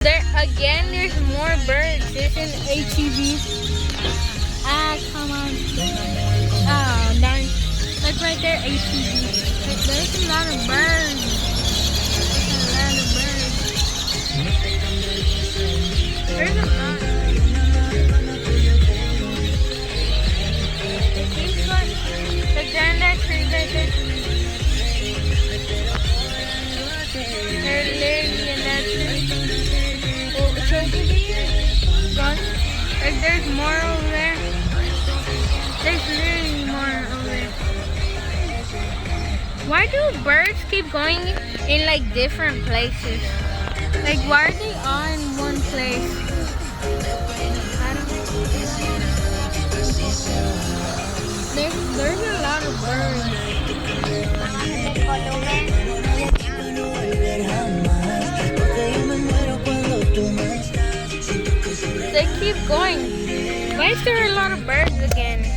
There again, there's more birds. There's an HEB. Ah, come on. Oh, darn. Look right there, HEB. There's a lot of birds. There's a lot. It keeps going. Look down that tree right there. They're literally in that tree. Oh, it's over here. Gone. Like there's more over there. There's literally more over there. Why do birds keep going in like different places? Like why are they all in one place? I don't know. There's a lot of birds. They keep going. Why is there a lot of birds?